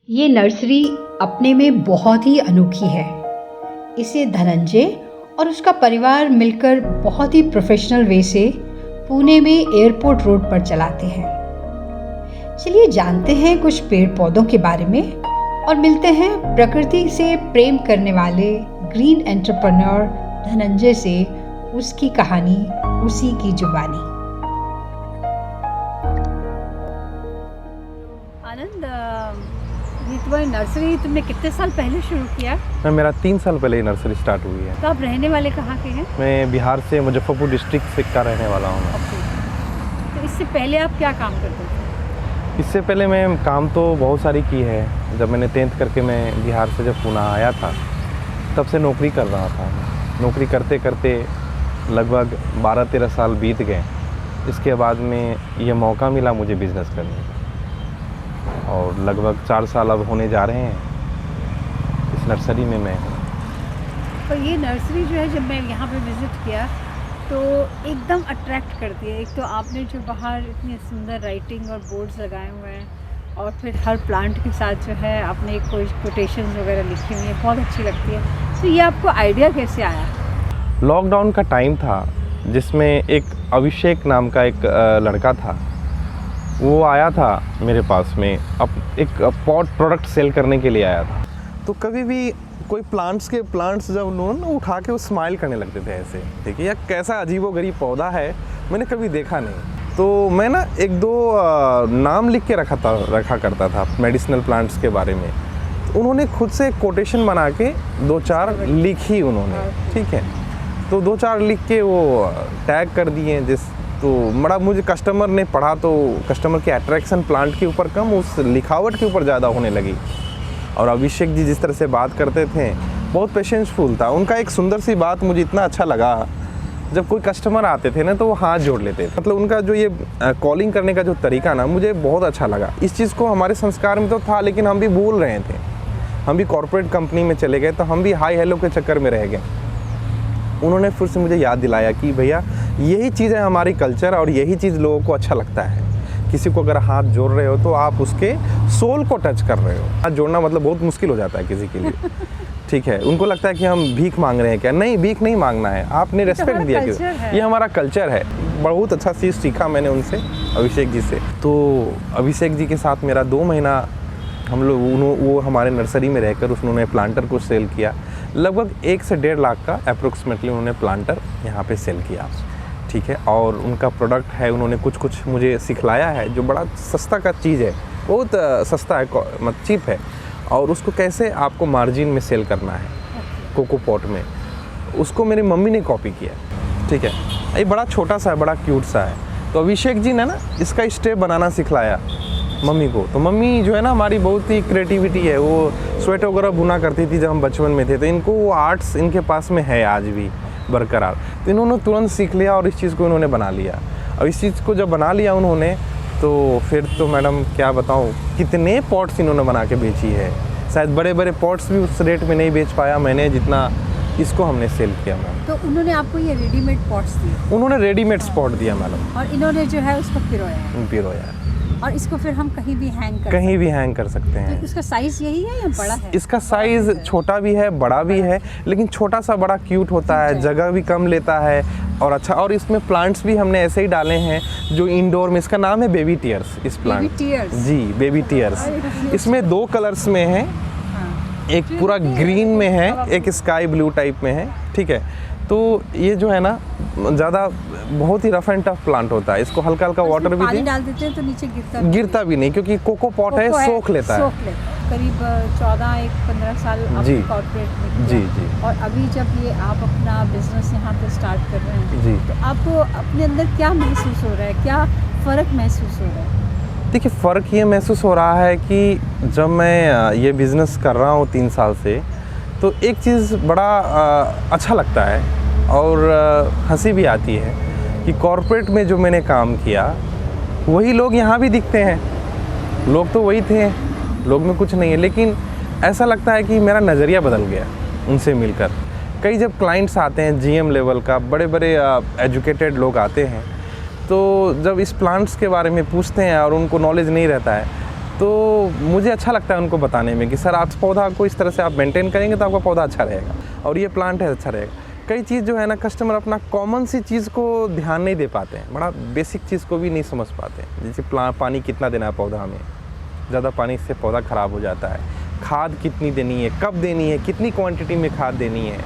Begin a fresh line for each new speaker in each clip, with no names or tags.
ये नर्सरी अपने में बहुत ही अनोखी है। इसे धनंजय और उसका परिवार मिलकर बहुत ही प्रोफेशनल वे से पुणे में एयरपोर्ट रोड पर चलाते हैं। चलिए जानते हैं कुछ पेड़ पौधों के बारे में और मिलते हैं प्रकृति से प्रेम करने वाले ग्रीन एंटरप्रेन्योर धनंजय से, उसकी कहानी उसी की जुबानी।
आनंद, ये तुम्हारी नर्सरी तुमने कितने साल पहले शुरू किया?
मेरा 3 साल पहले नर्सरी स्टार्ट हुई है।
तो आप रहने वाले कहाँ के हैं?
मैं बिहार से मुजफ्फरपुर डिस्ट्रिक्ट से का रहने वाला हूँ।
तो इससे पहले आप क्या काम करते थे?
इससे पहले मैं काम तो बहुत सारी की है। जब मैंने 10th करके मैं बिहार से जब पुणे आया था तब से नौकरी कर रहा था। नौकरी करते करते लगभग 12-13 साल बीत गए। इसके बाद में ये मौका मिला मुझे बिज़नेस करने का और लगभग 4 साल अब होने जा रहे हैं इस नर्सरी में मैं हूँ।
तो ये नर्सरी जो है, जब मैं यहाँ पे विज़िट किया तो एकदम अट्रैक्ट करती है। एक तो आपने जो बाहर इतनी सुंदर राइटिंग और बोर्ड्स लगाए हुए हैं और फिर हर प्लांट के साथ जो है आपने कोई कोटेशंस वगैरह लिखी हुई है, बहुत अच्छी लगती है। तो ये आपको आइडिया कैसे आया?
लॉकडाउन का टाइम था जिसमें एक अभिषेक नाम का एक लड़का था। वो आया था मेरे पास में, अब एक पॉट प्रोडक्ट सेल करने के लिए आया था। तो कभी भी कोई प्लांट्स जब उन्होंने उठा के वो स्माइल करने लगते थे ऐसे, देखिए यार कैसा अजीबोगरीब पौधा है, मैंने कभी देखा नहीं। तो मैं ना 1-2 नाम लिख के रखा करता था मेडिसिनल प्लांट्स के बारे में। तो उन्होंने खुद से कोटेशन बना के 2-4 लिखी उन्होंने, ठीक है। तो 2-4 लिख के वो टैग कर दिए तो बड़ा मुझे कस्टमर ने पढ़ा तो कस्टमर की अट्रैक्शन प्लांट के ऊपर कम, उस लिखावट के ऊपर ज़्यादा होने लगी। और अभिषेक जी जिस तरह से बात करते थे बहुत पेशेंसफुल था। उनका एक सुंदर सी बात मुझे इतना अच्छा लगा, जब कोई कस्टमर आते थे ना तो वो हाथ जोड़ लेते थे। मतलब उनका जो ये कॉलिंग करने का जो तरीका ना मुझे बहुत अच्छा लगा। इस चीज़ को हमारे संस्कार में तो था लेकिन हम भी भूल रहे थे। हम भी कॉर्पोरेट कंपनी में चले गए तो हम भी हाई हेलो के चक्कर में रह गए। उन्होंने फिर से मुझे याद दिलाया कि भैया यही चीज़ है हमारी कल्चर और यही चीज़ लोगों को अच्छा लगता है। किसी को अगर हाथ जोड़ रहे हो तो आप उसके सोल को टच कर रहे हो। हाथ जोड़ना मतलब बहुत मुश्किल हो जाता है किसी के लिए, ठीक है। उनको लगता है कि हम भीख मांग रहे हैं क्या? नहीं, भीख नहीं मांगना है, आपने रेस्पेक्ट दिया कि ये हमारा कल्चर है। बहुत अच्छा चीज़ सीखा मैंने उनसे, अभिषेक जी से। तो अभिषेक जी के साथ मेरा 2 महीना हम लोग वो हमारे नर्सरी में रहकर उन्होंने प्लांटर को सेल किया। लगभग 1 से 1.5 लाख का अप्रोक्सीमेटली उन्होंने प्लांटर यहाँ पे सेल किया, ठीक है। और उनका प्रोडक्ट है, उन्होंने कुछ मुझे सिखलाया है जो बड़ा सस्ता का चीज़ है, बहुत सस्ता है, मतलब चीप है। और उसको कैसे आपको मार्जिन में सेल करना है कोको पॉट में, उसको मेरी मम्मी ने कॉपी किया, ठीक है। ये बड़ा छोटा सा है, बड़ा क्यूट सा है। तो अभिषेक जी ने ना इसका स्टेप बनाना सिखलाया मम्मी को। तो मम्मी जो है ना हमारी बहुत ही क्रिएटिविटी है, वो स्वेटर वगैरह बुना करती थी जब हम बचपन में थे। तो इनको वो आर्ट्स इनके पास में है आज भी बरकरार। तो इन्होंने तुरंत सीख लिया और इस चीज़ को इन्होंने बना लिया। और इस चीज़ को जब बना लिया उन्होंने तो फिर तो मैडम क्या बताऊँ कितने पॉट्स इन्होंने बना के बेची है। शायद बड़े बड़े पॉट्स भी उस रेट में नहीं बेच पाया मैंने जितना इसको हमने सेल किया मैम।
तो उन्होंने आपको ये रेडीमेड पॉट्स दिए?
उन्होंने रेडीमेड स्पॉट दिया मैडम।
और इन्होंने जो है उसको पिरोया और इसको फिर हम कहीं भी हैंग कर सकते हैं। तो इसका साइज़ यही है या बड़ा है?
इसका साइज़ छोटा भी है, बड़ा भी है, लेकिन छोटा सा बड़ा क्यूट होता है, जगह भी कम लेता है और अच्छा। और इसमें प्लांट्स भी हमने ऐसे ही डाले हैं जो इंडोर में, इसका नाम है बेबी टीयर्स। इस प्लांट जी बेबी टीयर्स, इसमें 2 कलर्स में है, एक पूरा ग्रीन में है, एक स्काई ब्लू टाइप में है, ठीक है। तो ये जो है ना ज़्यादा बहुत ही रफ एंड टफ प्लांट होता है। इसको हल्का हल्का वाटर भी
डाल देते हैं तो नीचे गिरता
भी नहीं क्योंकि कोको पॉट है, सोख लेता है।
करीब 14-15 साल आपने कॉर्पोरेट में किया।
जी। और
अभी जब ये आप अपना बिजनेस यहाँ पे स्टार्ट कर रहे हैं
जी,
तो आपको अपने अंदर क्या महसूस हो रहा है, क्या फ़र्क महसूस हो रहा है?
देखिए फ़र्क ये महसूस हो रहा है कि जब मैं ये बिज़नेस कर रहा हूँ 3 साल से, तो एक चीज़ बड़ा अच्छा लगता है और हंसी भी आती है कि कॉर्पोरेट में जो मैंने काम किया वही लोग यहाँ भी दिखते हैं। लोग तो वही थे, लोग में कुछ नहीं है, लेकिन ऐसा लगता है कि मेरा नज़रिया बदल गया उनसे मिलकर। कई जब क्लाइंट्स आते हैं GM लेवल का, बड़े बड़े एजुकेटेड लोग आते हैं, तो जब इस प्लांट्स के बारे में पूछते हैं और उनको नॉलेज नहीं रहता है तो मुझे अच्छा लगता है उनको बताने में कि सर आप पौधा को इस तरह से आप मेंटेन करेंगे तो आपका पौधा अच्छा रहेगा और ये प्लांट है अच्छा रहेगा। कई चीज़ जो है ना कस्टमर अपना कॉमन सी चीज़ को ध्यान नहीं दे पाते हैं, बड़ा बेसिक चीज़ को भी नहीं समझ पाते हैं। जैसे पानी कितना देना है पौधा में, ज़्यादा पानी से पौधा ख़राब हो जाता है, खाद कितनी देनी है, कब देनी है, कितनी क्वांटिटी में खाद देनी है,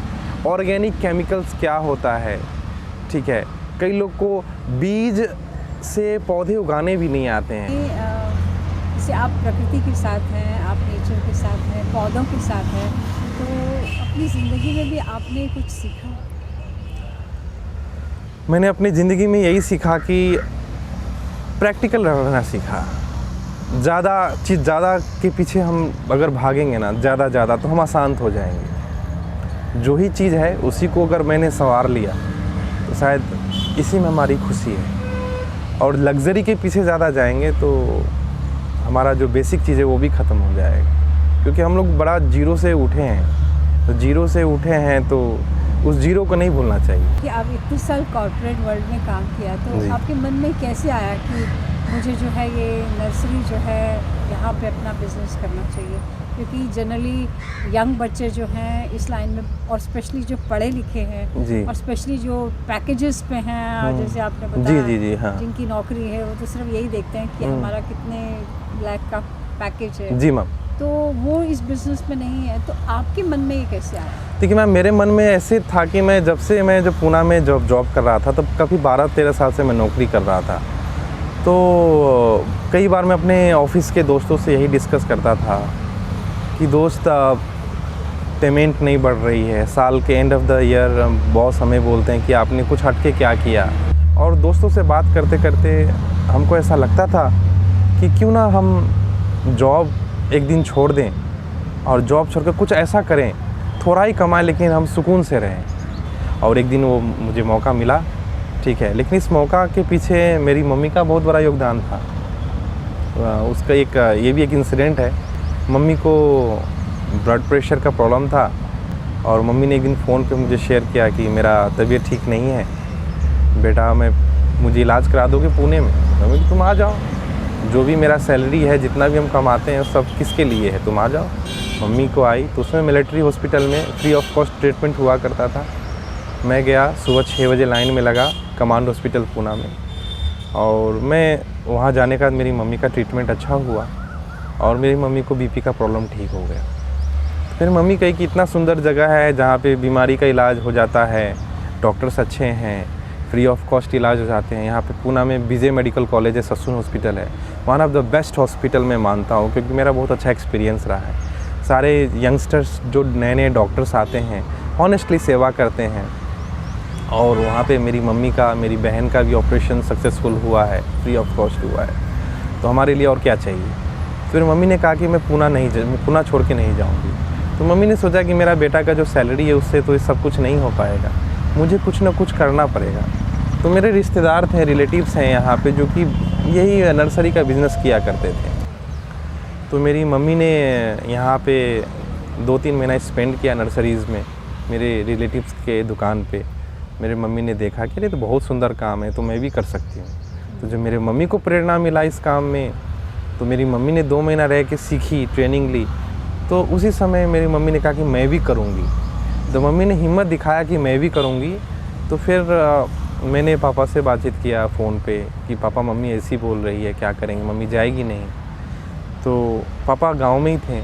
ऑर्गेनिक केमिकल्स क्या होता है, ठीक है। कई लोग को बीज से पौधे उगाने भी नहीं आते हैं।
जैसे आप प्रकृति के साथ हैं, आप नेचर के साथ हैं, पौधों के साथ हैं, तो अपनी ज़िंदगी में भी आपने कुछ सीखा?
मैंने अपनी ज़िंदगी में यही सीखा कि प्रैक्टिकल रहना सीखा। ज़्यादा के पीछे हम अगर भागेंगे ना ज़्यादा तो हम अशांत हो जाएंगे। जो ही चीज़ है उसी को अगर मैंने संवार लिया तो शायद इसी में हमारी खुशी है। और लग्जरी के पीछे ज़्यादा जाएंगे तो हमारा जो बेसिक चीज़ है वो भी ख़त्म हो जाएगा। क्योंकि हम लोग बड़ा जीरो से उठे हैं, तो जीरो से उठे हैं तो उस जीरो को नहीं भूलना चाहिए।
कि आप इतने साल कॉर्पोरेट वर्ल्ड में काम किया तो आपके मन में कैसे आया कि मुझे जो है ये नर्सरी जो है यहाँ पे अपना बिज़नेस करना चाहिए? क्योंकि जनरली यंग बच्चे जो हैं इस लाइन में, और स्पेशली जो पढ़े लिखे हैं और स्पेशली जो पैकेजेस पे हैं, और जैसे आपने बताया
जी, हाँ।
जिनकी नौकरी है वो तो सिर्फ यही देखते हैं कि हमारा कितने लाख का पैकेज है।
जी मैम।
तो वो इस बिज़नेस में नहीं है, तो आपके मन में ये कैसे आया?
देखिए मैम, मेरे मन में ऐसे था कि मैं जब पूना में जॉब कर रहा था तब काफ़ी 12-13 साल से मैं नौकरी कर रहा था। तो कई बार मैं अपने ऑफिस के दोस्तों से यही डिस्कस करता था कि दोस्त पेमेंट नहीं बढ़ रही है, साल के end of the year boss हमें बोलते हैं कि आपने कुछ हटके क्या किया। और दोस्तों से बात करते करते हमको ऐसा लगता था कि क्यों ना हम जॉब एक दिन छोड़ दें और जॉब छोड़कर कुछ ऐसा करें, थोड़ा ही कमाएं लेकिन हम सुकून से रहें। और एक दिन वो मुझे मौका मिला, ठीक है। लेकिन इस मौका के पीछे मेरी मम्मी का बहुत बड़ा योगदान था। उसका ये भी एक इंसिडेंट है। मम्मी को ब्लड प्रेशर का प्रॉब्लम था और मम्मी ने एक दिन फ़ोन पे मुझे शेयर किया कि मेरा तबीयत ठीक नहीं है बेटा, मुझे इलाज करा दोगे पुणे में? मम्मी तुम आ जाओ, जो भी मेरा सैलरी है जितना भी हम कमाते हैं सब किसके लिए है, तुम आ जाओ। मम्मी को आई तो उसमें मिलिट्री हॉस्पिटल में फ्री ऑफ कॉस्ट ट्रीटमेंट हुआ करता था। मैं गया, सुबह 6 बजे लाइन में लगा कमांड हॉस्पिटल पूना में, और मैं वहाँ जाने के बाद मेरी मम्मी का ट्रीटमेंट अच्छा हुआ और मेरी मम्मी को बीपी का प्रॉब्लम ठीक हो गया। फिर मम्मी कही कि इतना सुंदर जगह है जहाँ पे बीमारी का इलाज हो जाता है, डॉक्टर्स अच्छे हैं, फ्री ऑफ कॉस्ट इलाज हो जाते हैं। यहाँ पे पूना में विजय मेडिकल कॉलेज है, ससून हॉस्पिटल है, one of the best hospital मैं मानता हूँ क्योंकि मेरा बहुत अच्छा एक्सपीरियंस रहा है। सारे यंगस्टर्स जो नए डॉक्टर्स आते हैं ऑनेस्टली सेवा करते हैं, और वहाँ पे मेरी मम्मी का, मेरी बहन का भी ऑपरेशन सक्सेसफुल हुआ है, फ्री ऑफ कॉस्ट हुआ है। तो हमारे लिए और क्या चाहिए। फिर मम्मी ने कहा कि मैं पूना छोड़ के नहीं जाऊँगी। तो मम्मी ने सोचा कि मेरा बेटा का जो सैलरी है उससे तो ये सब कुछ नहीं हो पाएगा, मुझे कुछ ना कुछ करना पड़ेगा। तो मेरे रिश्तेदार थे, रिलेटिव्स हैं यहाँ पे जो कि यही नर्सरी का बिज़नेस किया करते थे। तो मेरी मम्मी ने यहाँ पे 2-3 महीना स्पेंड किया नर्सरीज़ में, मेरे रिलेटिव्स के दुकान पे। मेरे मम्मी ने देखा कि अरे तो बहुत सुंदर काम है, तो मैं भी कर सकती हूँ। तो जब मेरे मम्मी को प्रेरणा मिला इस काम में, तो मेरी मम्मी ने 2 महीना रह के सीखी, ट्रेनिंग ली। तो उसी समय मेरी मम्मी ने कहा कि मैं भी करूँगी। तो मम्मी ने हिम्मत दिखाया कि मैं भी करूँगी। तो फिर मैंने पापा से बातचीत किया फ़ोन पे कि पापा मम्मी ऐसी बोल रही है, क्या करेंगे, मम्मी जाएगी नहीं। तो पापा गांव में ही थे,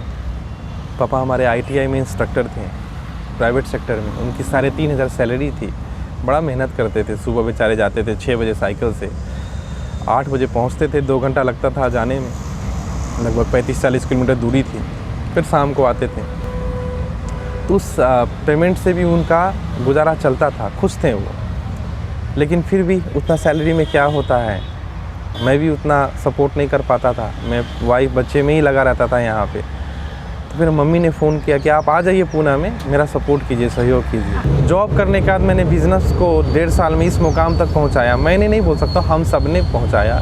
पापा हमारे ITI में इंस्ट्रक्टर थे, प्राइवेट सेक्टर में। उनकी 3,500 सैलरी थी, बड़ा मेहनत करते थे। सुबह बेचारे जाते थे 6 बजे साइकिल से, 8 बजे पहुंचते थे, 2 घंटा लगता था जाने में, लगभग 35-40 किलोमीटर दूरी थी। फिर शाम को आते थे। तो उस पेमेंट से भी उनका गुजारा चलता था, खुश थे वो। लेकिन फिर भी उतना सैलरी में क्या होता है, मैं भी उतना सपोर्ट नहीं कर पाता था, मैं वाइफ बच्चे में ही लगा रहता था यहाँ पे। तो फिर मम्मी ने फ़ोन किया कि आप आ जाइए पूना में, मेरा सपोर्ट कीजिए, सहयोग कीजिए। जॉब करने के बाद मैंने बिज़नेस को 1.5 साल में इस मुकाम तक पहुँचाया। मैंने नहीं बोल सकता, हम सब ने पहुँचाया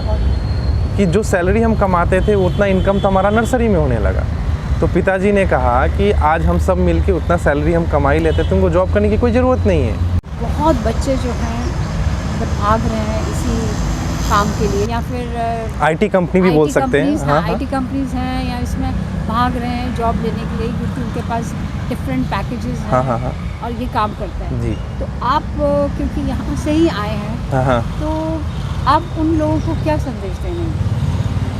कि जो सैलरी हम कमाते थे उतना इनकम तो हमारा नर्सरी में होने लगा। तो पिताजी ने कहा कि आज हम सब मिलके उतना सैलरी हम कमा ही लेते, तुमको जॉब करने की कोई ज़रूरत नहीं है।
बहुत बच्चे जो हैं भाग रहे हैं इसी काम के लिए, या फिर
आईटी कंपनी भी बोल सकते हैं। हाँ, हाँ।
आईटी कंपनीज हैं या इसमें भाग रहे हैं जॉब लेने के लिए, क्योंकि उनके पास डिफरेंट पैकेजेस हैं।
हाँ, हाँ, हाँ।
और ये काम करते हैं
जी।
तो आप क्योंकि यहाँ से ही आए हैं,
हाँ, हाँ।
तो आप उन लोगों को क्या संदेश देंगे?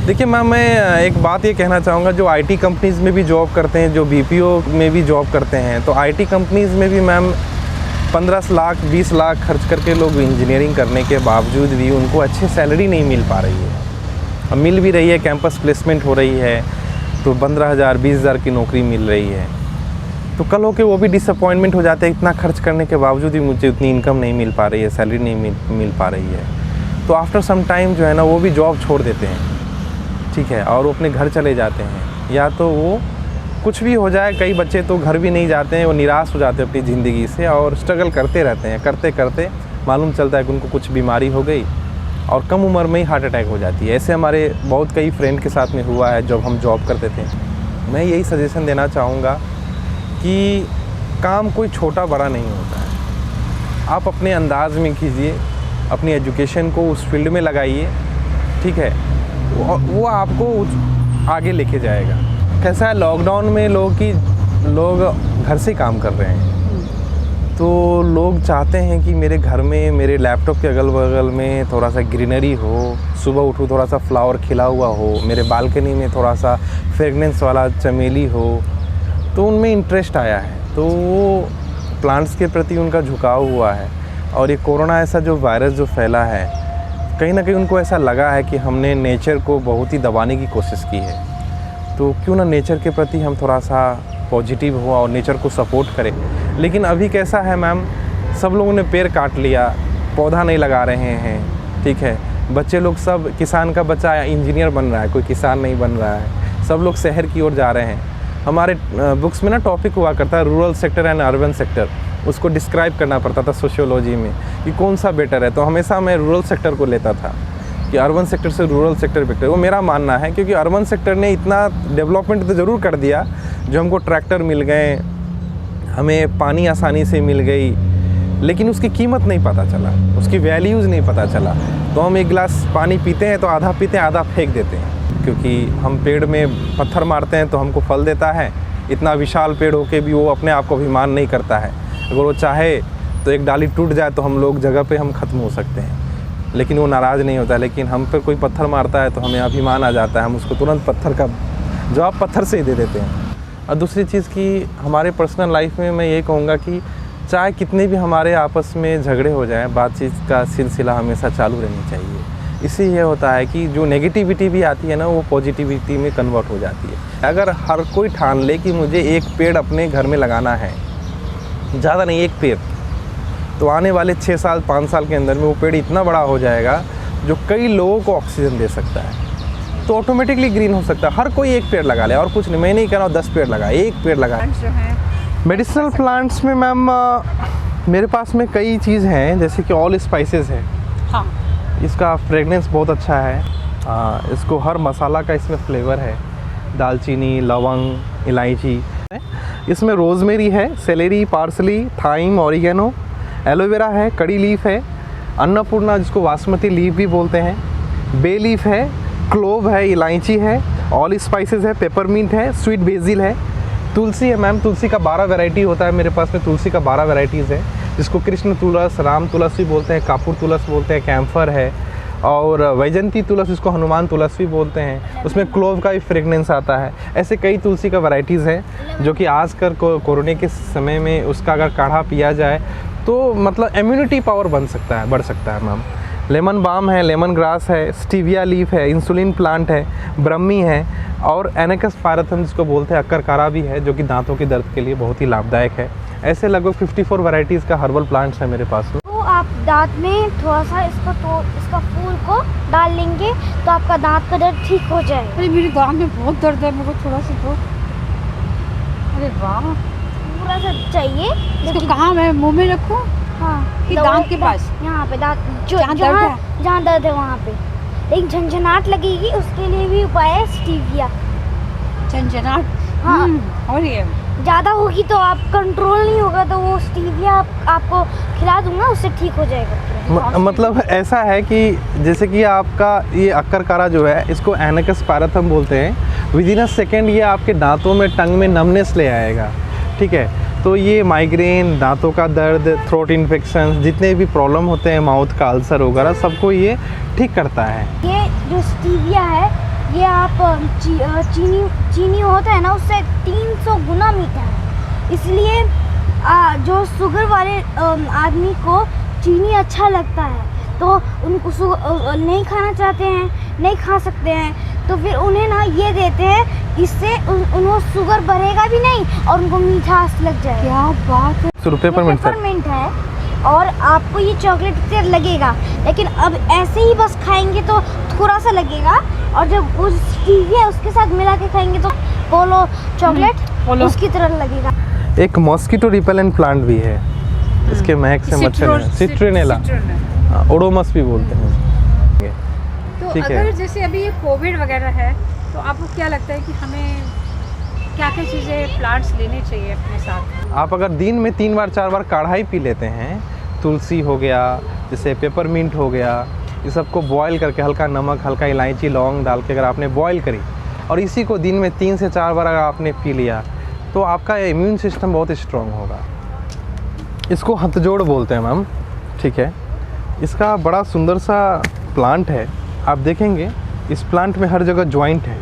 देखिए मैम, मैं एक बात ये कहना चाहूँगा, जो आईटी कंपनीज़ में भी जॉब करते हैं, जो बीपीओ में भी जॉब करते हैं, तो आईटी कंपनीज़ में भी मैम 15 लाख 20 लाख खर्च करके लोग इंजीनियरिंग करने के बावजूद भी उनको अच्छी सैलरी नहीं मिल पा रही है। अब मिल भी रही है, कैंपस प्लेसमेंट हो रही है, तो 15,000 20,000 की नौकरी मिल रही है, तो कल हो के वो भी डिसअपॉइंटमेंट हो जाते हैं, इतना खर्च करने के बावजूद भी मुझे उतनी इनकम नहीं मिल पा रही है, सैलरी नहीं मिल पा रही है। तो आफ्टर सम टाइम जो है ना, वो भी जॉब छोड़ देते हैं, ठीक है, और वो अपने घर चले जाते हैं, या तो वो कुछ भी हो जाए, कई बच्चे तो घर भी नहीं जाते हैं, वो निराश हो जाते हैं अपनी ज़िंदगी से और स्ट्रगल करते रहते हैं, करते करते मालूम चलता है कि उनको कुछ बीमारी हो गई और कम उम्र में ही हार्ट अटैक हो जाती है। ऐसे हमारे बहुत कई फ्रेंड के साथ में हुआ है जब हम जॉब करते थे। मैं यही सजेशन देना चाहूँगा कि काम कोई छोटा बड़ा नहीं होता है, आप अपने अंदाज में कीजिए, अपनी एजुकेशन को उस फील्ड में लगाइए, ठीक है, वो आपको आगे लेके जाएगा। कैसा है, लॉकडाउन में लोग घर से काम कर रहे हैं, तो लोग चाहते हैं कि मेरे घर में, मेरे लैपटॉप के अगल बगल में थोड़ा सा ग्रीनरी हो, सुबह उठूँ थोड़ा सा फ्लावर खिला हुआ हो, मेरे बालकनी में थोड़ा सा फ्रेगनेंस वाला चमेली हो, तो उनमें इंटरेस्ट आया है, तो वो प्लांट्स के प्रति उनका झुकाव हुआ है। और ये कोरोना ऐसा जो वायरस जो फैला है, कहीं ना कहीं उनको ऐसा लगा है कि हमने नेचर को बहुत ही दबाने की कोशिश की है, तो क्यों ना नेचर के प्रति हम थोड़ा सा पॉजिटिव हो और नेचर को सपोर्ट करें। लेकिन अभी कैसा है मैम, सब लोगों ने पेड़ काट लिया, पौधा नहीं लगा रहे हैं, ठीक है, बच्चे लोग सब, किसान का बच्चा इंजीनियर बन रहा है, कोई किसान नहीं बन रहा है, सब लोग शहर की ओर जा रहे हैं। हमारे बुक्स में ना टॉपिक हुआ करता है rural sector and urban sector, उसको डिस्क्राइब करना पड़ता था सोशियोलॉजी में कि कौन सा बेटर है, तो हमेशा मैं रूरल सेक्टर को लेता था कि अर्बन सेक्टर से रूरल सेक्टर बेटर। वो मेरा मानना है, क्योंकि अर्बन सेक्टर ने इतना डेवलपमेंट तो ज़रूर कर दिया, जो हमको ट्रैक्टर मिल गए, हमें पानी आसानी से मिल गई, लेकिन उसकी कीमत नहीं पता चला, उसकी वैल्यूज़ नहीं पता चला। तो हम एक गिलास पानी पीते हैं तो आधा पीते हैं, आधा फेंक देते हैं, क्योंकि हम पेड़ में पत्थर मारते हैं तो हमको फल देता है। इतना विशाल पेड़ होके भी वो अपने आप को अभिमान नहीं करता है, अगर वो चाहे तो एक डाली टूट जाए तो हम लोग जगह पे हम ख़त्म हो सकते हैं, लेकिन वो नाराज़ नहीं होता। लेकिन हम पर कोई पत्थर मारता है तो हमें अभिमान आ जाता है, हम उसको तुरंत पत्थर का जवाब पत्थर से ही दे देते हैं। और दूसरी चीज़ कि हमारे पर्सनल लाइफ में मैं ये कहूँगा कि चाहे कितने भी हमारे आपस में झगड़े हो जाएं, बातचीत का सिलसिला हमेशा चालू रहनी चाहिए। इससे ये होता है कि जो नेगेटिविटी भी आती है ना, वो पॉजिटिविटी में कन्वर्ट हो जाती है। अगर हर कोई ठान ले कि मुझे एक पेड़ अपने घर में लगाना है, ज़्यादा नहीं, एक पेड़, तो आने वाले 6 साल 5 साल के अंदर में वो पेड़ इतना बड़ा हो जाएगा जो कई लोगों को ऑक्सीजन दे सकता है, तो ऑटोमेटिकली ग्रीन हो सकता है। हर कोई एक पेड़ लगा ले, और कुछ नहीं, मैं नहीं कह रहा हूँ 10 पेड़ लगाए, एक पेड़ लगाए। मेडिसिनल प्लांट्स में मैम मेरे पास में कई चीज़ हैं, जैसे कि ऑल स्पाइसेस है।
हाँ,
इसका फ्रेगनेंस बहुत अच्छा है, इसको हर मसाला का इसमें फ्लेवर है, दालचीनी, लवंग, इलायची। इसमें रोज़मेरी है, celery, parsley, thyme, oregano, aloe vera है, कड़ी लीफ है, अन्नपूर्णा जिसको बासमती लीफ भी बोलते हैं, बे लीफ है, क्लोव है, इलायची है, ऑल स्पाइसेस है, पेपरमिंट है, स्वीट बेसिल है, तुलसी है मैम। तुलसी का 12 वैरायटी होता है मेरे पास में, तुलसी का 12 वैराइटीज़ है, जिसको कृष्ण तुलस, राम तुलस भी बोलते हैं, कापूर तुलस बोलते हैं, कैम्फर है, और वैजंती तुलस जिसको हनुमान तुलस भी बोलते हैं, उसमें क्लोव का भी फ्रेगनेंस आता है। ऐसे कई तुलसी का वैराइटीज़ हैं जो कि आजकल कोरोना के समय में उसका अगर काढ़ा पिया जाए तो मतलब इम्यूनिटी पावर बढ़ सकता है मैम। लेमन बाम है, लेमन ग्रास है, स्टीविया लीफ है, इंसुलिन प्लांट है, ब्रह्मी है, और एनेकस पायरथम जिसको बोलते हैं, अक्करकारा भी है, जो कि दांतों के दर्द के लिए बहुत ही लाभदायक है। ऐसे लगभग 54 वैरायटीज़ का हर्बल प्लांट्स है मेरे पास में।
तो आप दांत में थोड़ा सा इसका फूल को डाल लेंगे तो आपका दांत का दर्द ठीक हो जाएगा।
अरे मेरे दांत में बहुत दर्द है, मेरे को थोड़ा सा दो। अरे वाह,
पूरा सा चाहिए।
इसको कहाँ मैं मुंह में रखूँ?
हाँ,
कि दांत के पास?
यहाँ पे दांत
जहाँ दर्द है?
जहाँ दर्द है वहाँ पे। एक झंझनाहट लगेगी, उसके लिए भी उपाय है स्टीविया।
झंझनाहट?
हाँ।
और ये
ज़्यादा होगी तो आप कंट्रोल नहीं होगा, तो वो स्टीविया आपको खिला दूंगा, उससे ठीक हो जाएगा।
मतलब ऐसा है कि जैसे कि आपका ये अक्करकारा जो है इसको एनेकस पैराथम बोलते हैं। विद इन अ सेकेंड ये आपके दांतों में, टंग में नमनेस ले आएगा, ठीक है। तो ये माइग्रेन, दांतों का दर्द, थ्रोट इन्फेक्शन, जितने भी प्रॉब्लम होते हैं, माउथ का अल्सर वगैरह, सबको ये ठीक करता है।
ये जो स्टीविया है ये आप चीनी होता है ना, उससे 300 गुना मीठा है। इसलिए जो शुगर वाले आदमी को चीनी अच्छा लगता है तो उनको नहीं खाना चाहते हैं, नहीं खा सकते हैं, तो फिर उन्हें ना ये देते हैं, इससे उनको शुगर बढ़ेगा भी नहीं और उनको मीठास लग जाएगा। क्या बात है। पेपरमिंट है और आपको ये चॉकलेट से लगेगा, लेकिन अब ऐसे ही बस खाएंगे तो थोड़ा सा लगेगा, और जब वो स्टीविया उसके साथ मिला के खाएंगे तो पोलो चॉकलेट उसकी तरह लगेगा।
एक मॉस्किटो रिपेलेंट प्लांट भी है, इसके महक से मच्छर, सिट्रोनेला, ओडोमस भी बोलते हैं।
तो
ठीक है।
अगर जैसे अभी ये कोविड वगैरह है तो आपको क्या लगता है कि हमें क्या क्या चीज़ें, प्लांट्स लेने चाहिए अपने साथ?
आप अगर दिन में 3 बार 4 बार काढ़ा ही पी लेते हैं, तुलसी हो गया, जैसे पेपरमिंट हो गया, ये सबको बॉईल करके हल्का नमक, हल्का इलायची, लौंग डाल के अगर आपने बॉईल करी और इसी को दिन में 3 से 4 बार अगर आपने पी लिया तो आपका इम्यून सिस्टम बहुत स्ट्रॉन्ग होगा। इसको हथजोड़ बोलते हैं मैम, ठीक है। इसका बड़ा सुंदर सा प्लांट है, आप देखेंगे इस प्लांट में हर जगह जॉइंट है।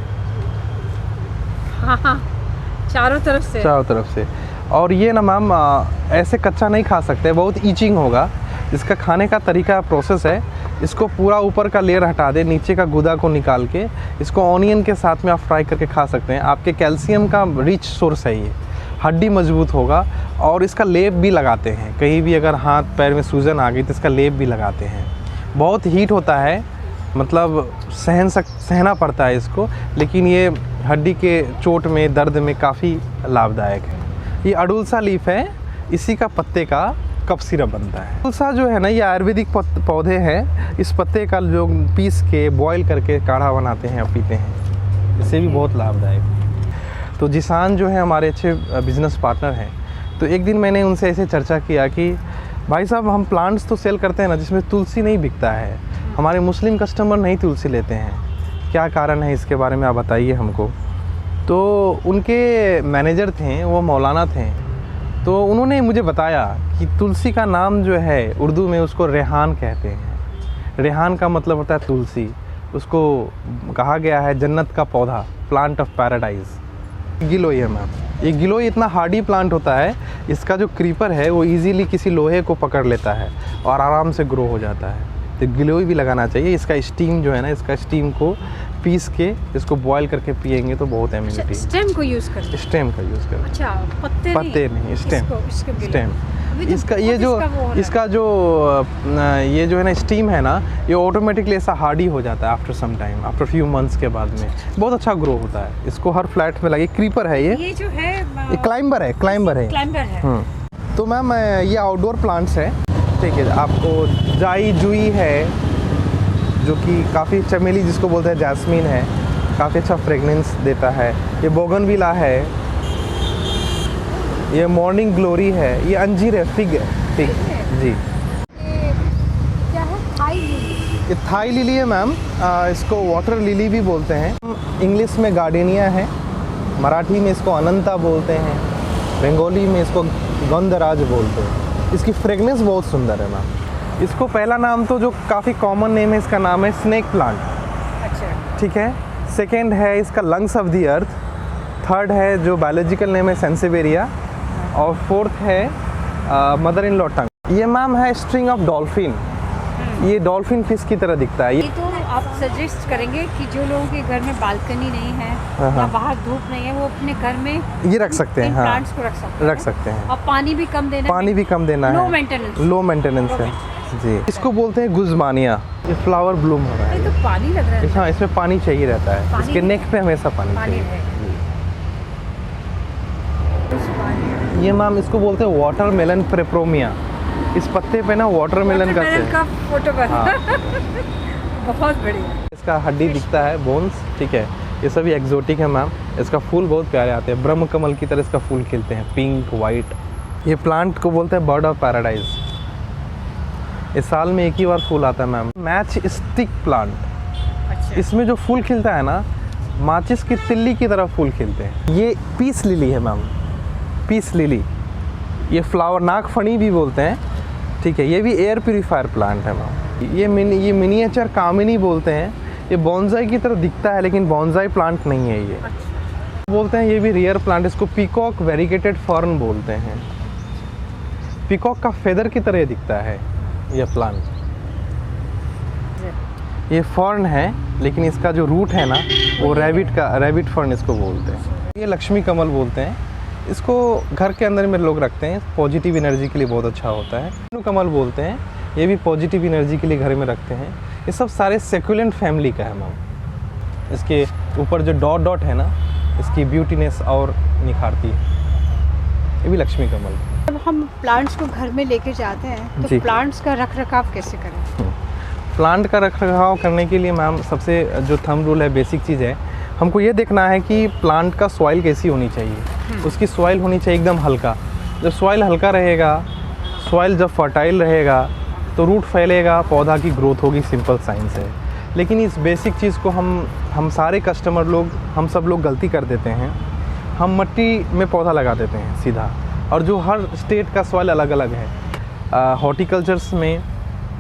हाँ, चारों तरफ से।
और ये ना मैम ऐसे कच्चा नहीं खा सकते, बहुत ईचिंग होगा। इसका खाने का तरीका, प्रोसेस है, इसको पूरा ऊपर का लेयर हटा दे, नीचे का गुदा को निकाल के इसको ऑनियन के साथ में आप फ्राई करके खा सकते हैं। आपके कैल्शियम का रिच सोर्स है ये, हड्डी मजबूत होगा। और इसका लेप भी लगाते हैं, कहीं भी अगर हाथ पैर में सूजन आ गई तो इसका लेप भी लगाते हैं। बहुत हीट होता है, मतलब सहना पड़ता है इसको, लेकिन ये हड्डी के चोट में, दर्द में काफ़ी लाभदायक है। ये अडुलसा लीफ है, इसी का पत्ते का कफ सिरप बनता है। अडुलसा जो है ना, ये आयुर्वेदिक पौधे हैं। इस पत्ते का जो पीस के बॉईल करके काढ़ा बनाते हैं और पीते हैं, इससे भी बहुत लाभदायक है। तो जिसान जो है हमारे अच्छे बिजनेस पार्टनर हैं। तो एक दिन मैंने उनसे ऐसे चर्चा किया कि भाई साहब, हम प्लांट्स तो सेल करते हैं ना जिसमें तुलसी नहीं बिकता है, हमारे मुस्लिम कस्टमर नहीं तुलसी लेते हैं, क्या कारण है इसके बारे में आप बताइए हमको। तो उनके मैनेजर थे, वो मौलाना थे, तो उन्होंने मुझे बताया कि तुलसी का नाम जो है उर्दू में उसको रेहान कहते हैं। रेहान का मतलब होता है तुलसी, उसको कहा गया है जन्नत का पौधा, प्लांट ऑफ पैराडाइज। गिलोई है मैम, ये गिलोई इतना हार्डी प्लांट होता है, इसका जो क्रीपर है वो इजीली किसी लोहे को पकड़ लेता है और आराम से ग्रो हो जाता है। तो गिलोई भी लगाना चाहिए। इसका स्टीम जो है ना, इसका स्टीम को पीस के इसको बॉईल करके पिएंगे तो बहुत इम्यूनिटी।
स्टेम को यूज़ करते हैं?
स्टेम का यूज़ करते हैं।
अच्छा, पत्ते नहीं,
स्टेम। इसका ये जो इसका जो ये जो है ना स्टीम है ना, ये ऑटोमेटिकली ऐसा हार्डी हो जाता है after some time, after few months के बाद में बहुत अच्छा ग्रो होता है। इसको हर फ्लैट में लगे। क्रीपर है ये
जो है,
ये क्लाइंबर है। तो मैम ये आउटडोर प्लांट्स है, ठीक है। आपको जाई जुई है जो कि काफ़ी चमेली जिसको बोलते हैं, जैस्मीन है, काफ़ी अच्छा फ्रेगनेंस देता है। ये बोगनविला है, ये मॉर्निंग ग्लोरी है, ये अंजीर है, फिग जी।
क्या है? Thai lily.
ये थाई लिली है मैम, इसको वाटर लिली भी बोलते हैं। इंग्लिश में गार्डेनिया है, मराठी में इसको अनंता बोलते हैं, बंगाली में इसको गंधराज बोलते हैं। इसकी फ्रेगनेंस बहुत सुंदर है मैम। इसको पहला नाम तो जो काफ़ी कॉमन नेम है, इसका नाम है स्नेक प्लांट।
अच्छा, ठीक
है। सेकेंड है इसका lungs of the earth. Third है जो बायोलॉजिकल नेम है सेंसेवेरिया। और फोर्थ है मदर इन लॉ टंग। ये मैम है स्ट्रिंग ऑफ डॉल्फिन। ये डॉल्फिन फिश की तरह दिखता है।
ये तो आप सजेस्ट करेंगे कि जो लोगों के घर में बालकनी नहीं है या बाहर धूप नहीं है, वो अपने घर में
ये रख सकते हैं।
प्लांट्स को रख सकते हैं। और पानी भी कम देना है। लो मेंटेनेंस है
जी। इसको बोलते हैं गुज़मानिया। ये फ्लावर ब्लूम हो रहा है।
तो पानी लग रहा है।
हाँ, इसमें पानी चाहिए रहता है। इसके नेक पे हमेशा पानी चाहिए। ये मैम इसको बोलते हैं वाटरमेलन प्रेप्रोमिया। इस पत्ते पे ना वाटरमेलन का फोटो
बना। बहुत बढ़िया।
इसका हड्डी दिखता है, बोन्स, ठीक है। ये सभी एक्जोटिक है मैम। इसका फूल बहुत प्यारे आते हैं, ब्रह्म कमल की तरह इसका फूल खिलते हैं, पिंक वाइट। ये प्लांट को बोलते हैं बर्ड ऑफ पैराडाइज। इस साल में एक ही बार फूल आता है मैम। मैच स्टिक प्लांट,
अच्छा।
इसमें जो फूल खिलता है ना, माचिस की तिल्ली की तरह फूल खिलते हैं। ये पीस लिली है मैम, पीस लिली। ये फ्लावर नागफनी भी बोलते हैं, ठीक है। ये भी एयर प्यूरीफायर प्लांट है मैम। ये मिनिएचर कामिनी बोलते हैं। ये बॉन्जाई की तरह दिखता है लेकिन बॉन्जाई प्लांट नहीं है ये, बोलते हैं। ये भी रेयर प्लांट, इसको पीकॉक वेरिगेटेड फर्न बोलते हैं। पीकॉक का फेदर की तरह दिखता है ये प्लांट। ये फर्न है लेकिन इसका जो रूट है ना वो रैबिट फर्न इसको बोलते हैं। ये लक्ष्मी कमल बोलते हैं। इसको घर के अंदर में लोग रखते हैं, पॉजिटिव एनर्जी के लिए बहुत अच्छा होता है। विष्णु कमल बोलते हैं, ये भी पॉजिटिव एनर्जी के लिए घर में रखते हैं। ये सब सारे सेक्युलेंट फैमिली का है मैम। इसके ऊपर जो डॉट डॉट है ना, इसकी ब्यूटीनेस और निखारती है। ये भी लक्ष्मी कमल।
जब हम प्लांट्स को घर में लेके जाते हैं
जी।
तो प्लांट्स का रख रखाव कैसे करें?
प्लांट का रख रखाव करने के लिए मैम सबसे जो थंब रूल है, बेसिक चीज़ है, हमको ये देखना है कि प्लांट का सॉइल कैसी होनी चाहिए। उसकी सॉइल होनी चाहिए एकदम हल्का। जब सॉइल हल्का रहेगा, सॉइल जब फर्टाइल रहेगा तो रूट फैलेगा, पौधा की ग्रोथ होगी, सिंपल साइंस है। लेकिन इस बेसिक चीज़ को हम सारे कस्टमर लोग, हम सब लोग गलती कर देते हैं। हम मिट्टी में पौधा लगा देते हैं सीधा, और जो हर स्टेट का सॉइल अलग अलग है। हॉर्टिकल्चर्स में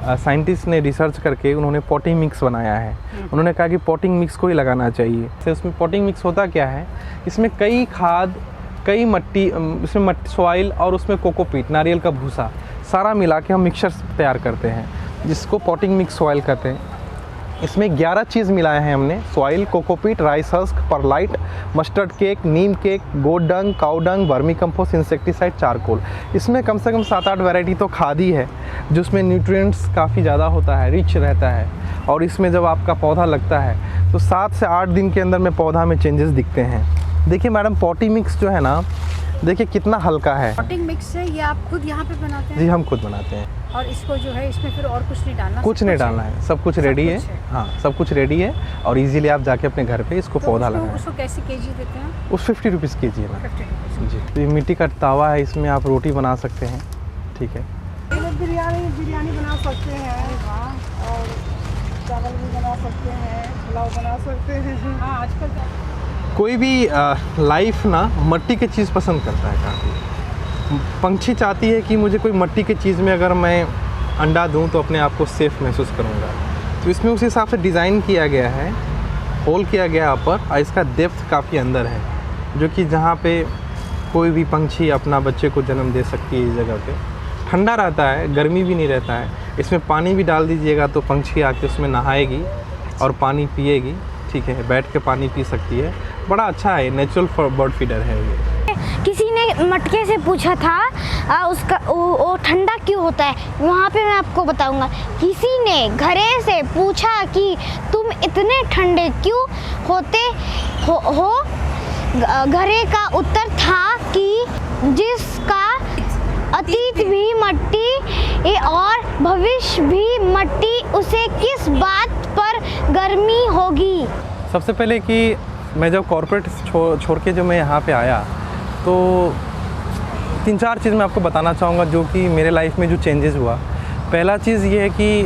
साइंटिस्ट ने रिसर्च करके उन्होंने पॉटिंग मिक्स बनाया है। उन्होंने कहा कि पॉटिंग मिक्स को ही लगाना चाहिए। तो उसमें पॉटिंग मिक्स होता क्या है, इसमें कई खाद, कई मिट्टी, इसमें मट्टी सॉइल और उसमें कोकोपीट, नारियल का भूसा, सारा मिला के हम मिक्सचर तैयार करते हैं जिसको पॉटिंग मिक्स सॉइल कहते हैं। इसमें 11 चीज़ मिलाए हैं हमने, soil, cocopeat, rice husk, perlite, mustard cake, neem cake, goat dung, cow dung, vermicompost, insecticide, charcoal. इसमें कम से कम 7-8 वैरायटी तो खाद ही है, जिसमें न्यूट्रिएंट्स काफ़ी ज़्यादा होता है, रिच रहता है। और इसमें जब आपका पौधा लगता है तो 7 से 8 दिन के अंदर में पौधा में चेंजेस दिखते हैं। देखिए मैडम, पॉटी मिक्स जो है ना, देखिए कितना हल्का है।
पॉटिंग मिक्स है, ये आप खुद यहाँ पे बनाते हैं?
जी, हम खुद बनाते हैं।
और इसको जो है इसमें फिर और कुछ नहीं डालना?
कुछ नहीं डालना है, सब कुछ रेडी है। हाँ, सब कुछ रेडी है और इजीली आप जाके अपने घर पे इसको पौधा लगाएं।
उसको कैसे केजी देते हैं?
उस 50 रुपीज़ के जी है मैम।
50 रुपीज़।
जी, तो ये मिट्टी का तावा है, इसमें आप रोटी बना सकते हैं, ठीक है।
बिरयानी बना सकते हैं, और चावल भी बना सकते हैं, पुलाव बना सकते हैं।
हाँ, आजकल
कोई भी लाइफ ना मिट्टी की चीज़ पसंद करता है काफ़ी। पंछी चाहती है कि मुझे कोई मिट्टी की चीज़ में अगर मैं अंडा दूं तो अपने आप को सेफ़ महसूस करूंगा। तो इसमें उस हिसाब से डिज़ाइन किया गया है, होल किया गया ऊपर, और इसका डेप्थ काफ़ी अंदर है, जो कि जहाँ पे कोई भी पंछी अपना बच्चे को जन्म दे सकती है। इस जगह पे ठंडा रहता है, गर्मी भी नहीं रहता है। इसमें पानी भी डाल दीजिएगा तो पंछी आके उसमें नहाएगी और पानी पिएगी, ठीक है, बैठ के पानी पी सकती है। बड़ा अच्छा है, नेचुरल बर्ड फीडर है ये।
किसी ने मटके से पूछा था उसका वो ठंडा क्यों होता है, वहाँ पे मैं आपको बताऊंगा। किसी ने घरे से पूछा कि तुम इतने ठंडे क्यों होते हो। घरे का उत्तर था कि जिसका अतीत भी मट्टी और भविष्य भी मट्टी, उसे किस बात पर गर्मी होगी।
सबसे पहले कि मैं जब कॉर्पोरेट छोड़ के जो मैं यहाँ पे आया तो 3-4 चीज़ मैं आपको बताना चाहूँगा जो कि मेरे लाइफ में जो चेंजेस हुआ। पहला चीज़ ये है कि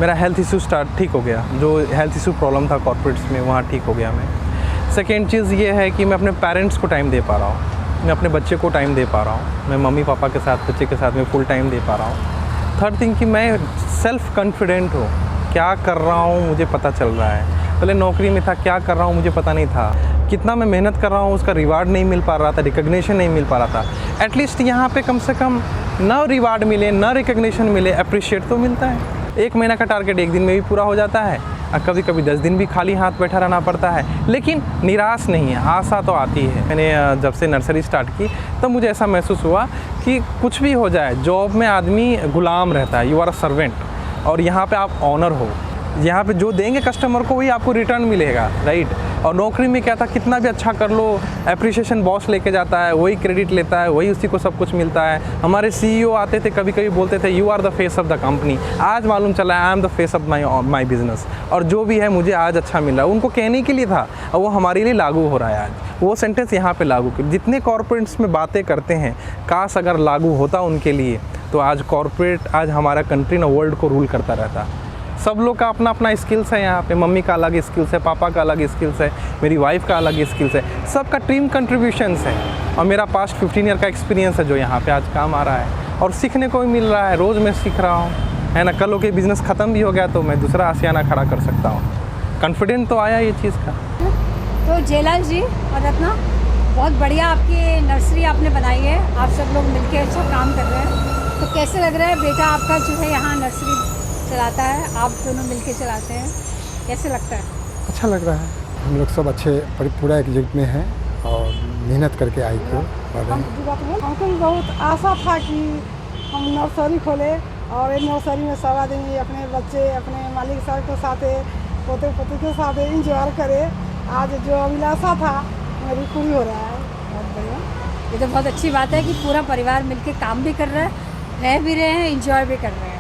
मेरा हेल्थ इशू ठीक हो गया। जो हेल्थ इशू प्रॉब्लम था कॉर्पोरेट्स में, वहाँ ठीक हो गया मैं। सेकेंड चीज़ ये है कि मैं अपने पेरेंट्स को टाइम दे पा रहा हूँ, मैं अपने बच्चे को टाइम दे पा रहा हूँ, मैं मम्मी पापा के साथ, बच्चे के साथ मैं फुल टाइम दे पा रहा हूँ। थर्ड थिंग कि मैं सेल्फ़ कॉन्फिडेंट हूँ, क्या कर रहा हूँ मुझे पता चल रहा है। पहले नौकरी में था, क्या कर रहा हूँ मुझे पता नहीं था, कितना मैं मेहनत कर रहा हूँ उसका रिवार्ड नहीं मिल पा रहा था, रिकग्निशन नहीं मिल पा रहा था। एटलीस्ट यहाँ पे कम से कम न रिवार्ड मिले, न रिकग्निशन मिले, अप्रिशिएट तो मिलता है। 1 महीना का टारगेट 1 दिन में भी पूरा हो जाता है, और कभी कभी 10 दिन भी खाली हाथ बैठा रहना पड़ता है, लेकिन निराश नहीं है, आशा तो आती है। मैंने जब से नर्सरी स्टार्ट की तब मुझे ऐसा महसूस हुआ कि कुछ भी हो जाए, जॉब में आदमी गुलाम रहता है, यू आर अ सर्वेंट, और यहाँ पे आप ऑनर हो।
यहाँ पे जो देंगे कस्टमर को वही आपको रिटर्न मिलेगा, राइट। और नौकरी में क्या था, कितना भी अच्छा कर लो, एप्रिसिएशन बॉस लेके जाता है, वही क्रेडिट लेता है, वही उसी को सब कुछ मिलता है। हमारे CEO आते थे, कभी कभी बोलते थे you are the face of the company. आज मालूम चला I am the face of my business. और जो भी है मुझे आज अच्छा मिल रहा है, उनको कहने के लिए था और वो हमारे लिए लागू हो रहा है आज। वो सेंटेंस यहाँ पे लागू कर, जितने कॉर्पोरेट्स में बातें करते हैं, काश अगर लागू होता उनके लिए, तो आज कॉर्पोरेट, आज हमारा कंट्री ना वर्ल्ड को रूल करता रहता। सब लोग का अपना अपना स्किल्स है यहाँ पे। मम्मी का अलग स्किल्स है, पापा का अलग स्किल्स है, मेरी वाइफ का अलग स्किल्स है, सबका टीम कंट्रीब्यूशंस है। और मेरा पास्ट 15 ईयर का एक्सपीरियंस है जो यहाँ पे आज काम आ रहा है और सीखने को भी मिल रहा है। रोज़ मैं सीख रहा हूँ, है ना। कल हो के बिज़नेस ख़त्म भी हो गया तो मैं दूसरा आशियाना खड़ा कर सकता हूँ। कॉन्फिडेंट तो आया ये चीज़ का।
तो जयलाल जी और रत्ना, बहुत बढ़िया आपकी नर्सरी आपने बनाई है, आप सब लोग मिलके अच्छा काम कर रहे हैं। तो कैसे लग रहा है बेटा आपका जो है यहाँ नर्सरी चलाता है, आप दोनों मिलके चलाते हैं, कैसे लगता है?
अच्छा लग रहा है। हम लोग सब अच्छे पूरा एकजुट में हैं और मेहनत करके आई को
हमको भी बहुत आशा था कि हम नर्सरी खोले और ये नर्सरी में सब आदमी अपने बच्चे, अपने मालिक साहब के साथ, पोते पोते के साथ इंजॉय करे। आज जो अभिलाषा था मेरी पूरी हो रहा है।
बहुत बढ़िया, ये तो बहुत अच्छी बात है कि पूरा परिवार मिलके काम भी कर रहा है, रह भी रहे हैं, इंजॉय भी कर रहे हैं।